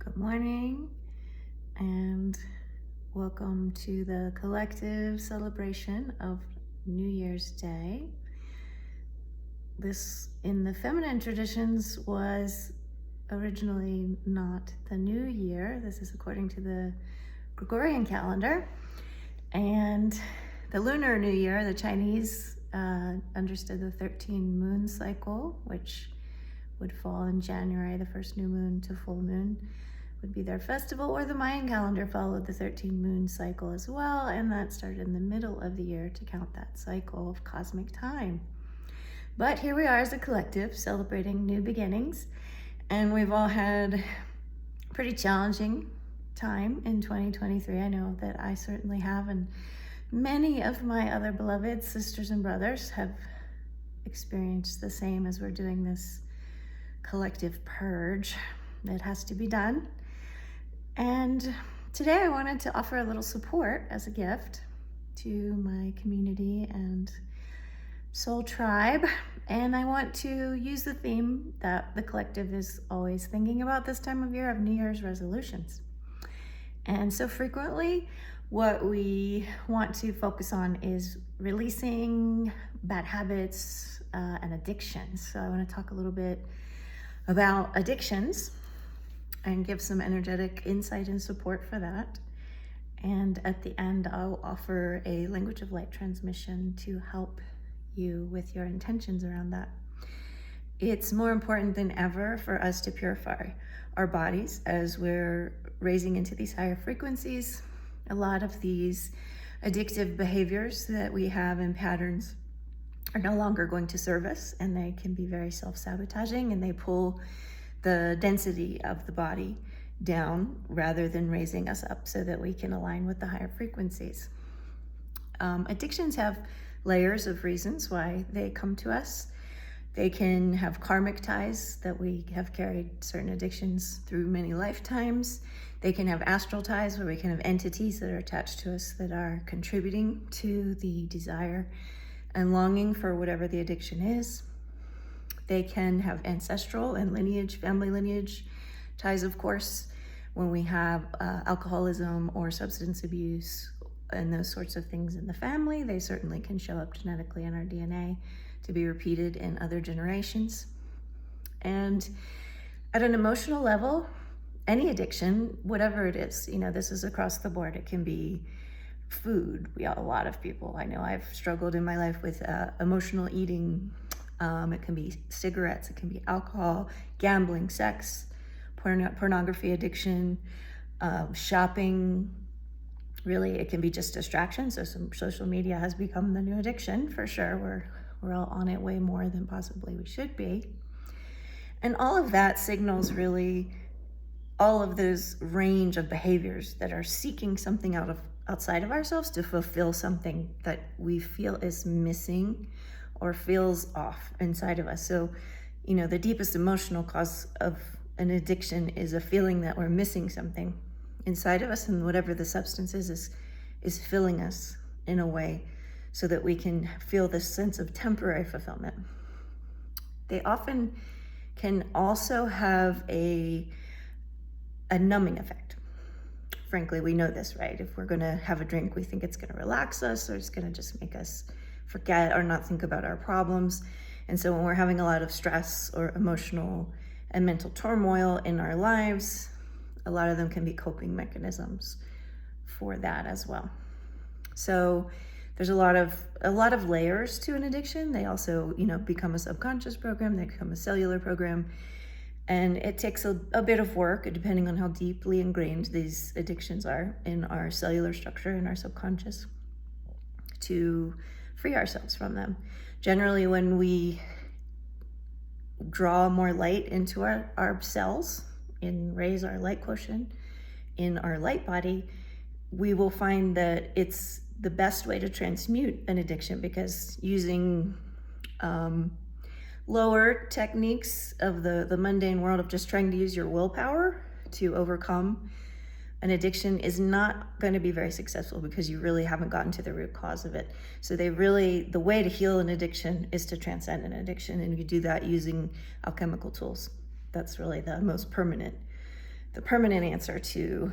Good morning and welcome to the collective celebration of New Year's Day. This, in the feminine traditions, was originally not the new year. This is according to the Gregorian calendar. And the Lunar New Year, the Chinese understood the 13 moon cycle, which would fall in January, the first new moon to full moon would be their festival, or the Mayan calendar followed the 13 moon cycle as well, and that started in the middle of the year to count that cycle of cosmic time. But here we are as a collective celebrating new beginnings, and we've all had a pretty challenging time in 2023. I know that I certainly have, and many of my other beloved sisters and brothers have experienced the same as we're doing this collective purge that has to be done. And today I wanted to offer a little support as a gift to my community and soul tribe. And I want to use the theme that the collective is always thinking about this time of year of New Year's resolutions. And so frequently what we want to focus on is releasing bad habits and addictions. So I want to talk a little bit about addictions and give some energetic insight and support for that. And at the end, I'll offer a language of light transmission to help you with your intentions around that. It's more important than ever for us to purify our bodies as we're raising into these higher frequencies. A lot of these addictive behaviors that we have and patterns are no longer going to serve us, and they can be very self-sabotaging, and they pull the density of the body down rather than raising us up so that we can align with the higher frequencies. Addictions have layers of reasons why they come to us. They can have karmic ties, that we have carried certain addictions through many lifetimes. They can have astral ties, where we can have entities that are attached to us that are contributing to the desire and longing for whatever the addiction is. They can have ancestral and lineage, family lineage ties, of course. When we have alcoholism or substance abuse and those sorts of things in the family, they certainly can show up genetically in our DNA to be repeated in other generations. And at an emotional level, any addiction, whatever it is, this is across the board. It can be food. A lot of people, I know I've struggled in my life with emotional eating. It can be cigarettes, it can be alcohol, gambling, sex, pornography addiction, shopping. Really, it can be just distraction. So some social media has become the new addiction for sure. We're all on it way more than possibly we should be. And all of that signals really all of those range of behaviors that are seeking something outside of ourselves to fulfill something that we feel is missing or feels off inside of us. So, the deepest emotional cause of an addiction is a feeling that we're missing something inside of us, and whatever the substance is filling us in a way so that we can feel this sense of temporary fulfillment. They often can also have a numbing effect. Frankly, we know this, right? If we're gonna have a drink, we think it's gonna relax us, or it's gonna just make us forget or not think about our problems. And so when we're having a lot of stress or emotional and mental turmoil in our lives, a lot of them can be coping mechanisms for that as well. So there's a lot of layers to an addiction. They also, become a subconscious program, they become a cellular program. And it takes a bit of work, depending on how deeply ingrained these addictions are in our cellular structure, in our subconscious, to free ourselves from them. Generally, when we draw more light into our cells and raise our light quotient in our light body, we will find that it's the best way to transmute an addiction, because using lower techniques of the mundane world of just trying to use your willpower to overcome an addiction is not going to be very successful, because you really haven't gotten to the root cause of it. So the way to heal an addiction is to transcend an addiction, and you do that using alchemical tools. That's really the most permanent the permanent answer to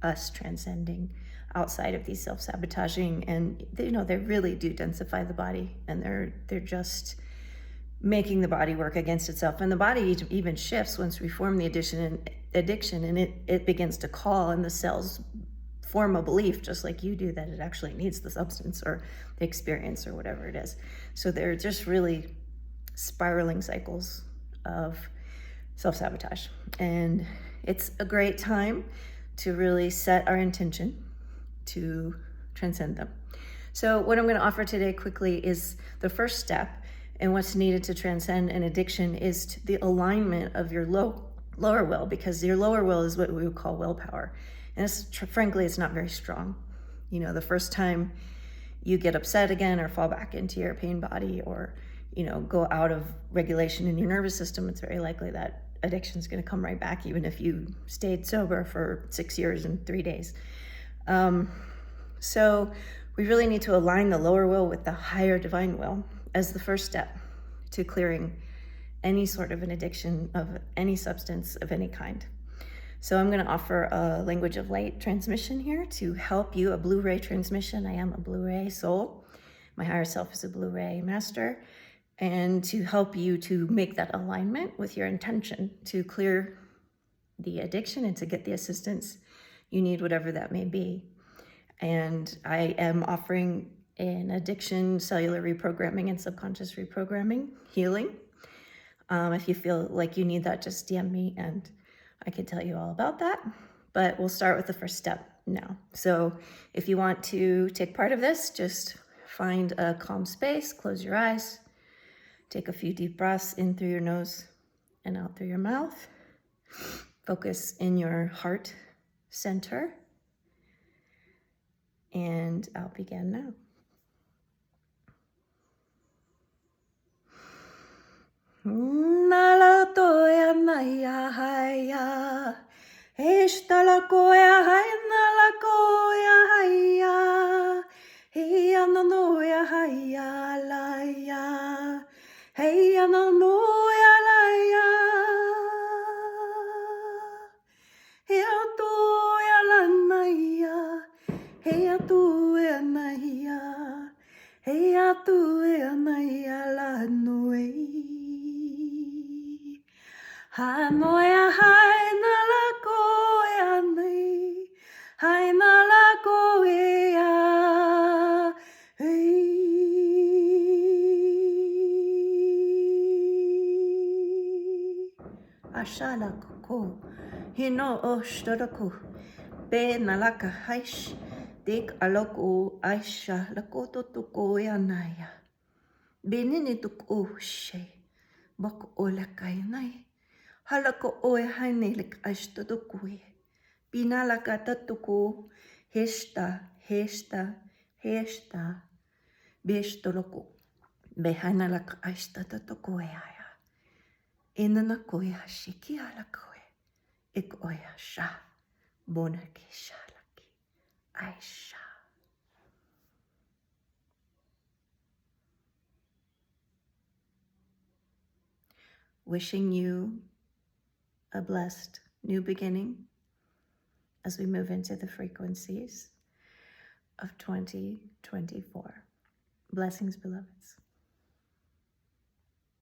us transcending outside of these self-sabotaging. And they really do densify the body, and they're just making the body work against itself. And the body even shifts once we form the addiction, and it begins to call, and the cells form a belief, just like you do, that it actually needs the substance or the experience or whatever it is. So they're just really spiraling cycles of self-sabotage. And it's a great time to really set our intention to transcend them. So what I'm going to offer today quickly is the first step. And what's needed to transcend an addiction is the alignment of your lower will, because your lower will is what we would call willpower. And frankly, it's not very strong. The first time you get upset again or fall back into your pain body, or, go out of regulation in your nervous system, it's very likely that addiction is going to come right back, even if you stayed sober for 6 years and 3 days. So we really need to align the lower will with the higher divine will as the first step to clearing any sort of an addiction of any substance of any kind. So I'm going to offer a language of light transmission here to help you, a Blu-ray transmission. I am a Blu-ray soul. My higher self is a Blu-ray master. And to help you to make that alignment with your intention to clear the addiction and to get the assistance you need, whatever that may be. And I am offering an addiction, cellular reprogramming, and subconscious reprogramming healing. If you feel like you need that, just DM me and I can tell you all about that. But we'll start with the first step now. So if you want to take part of this, just find a calm space, close your eyes, take a few deep breaths in through your nose and out through your mouth. Focus in your heart center. And I'll begin now. Nala toya naya haya, eshtala koya hai nala koya haya, hiya nanoya haya laya, hiya nanoya laya, hiya toya lanaya, hiya toya naya, hiya toya naya lanoi. Hanoya hai nala koya nei, hai nala koya hey. Ashala ko hino oshtaraku be nalaka haish dik aloko aisha lakoto to koya naya benini tuk oshe bak olakai nai. Halako oe hainelik aistodokue. Binalaka tatuku hesta, hesta, hesta. Bestoloko. Behanalak aistatokoeaya. Inanakoya shiki alakoe. Ik oya sha. Bonaki shalaki. Aisha. Wishing you a blessed new beginning as we move into the frequencies of 2024. Blessings, beloveds.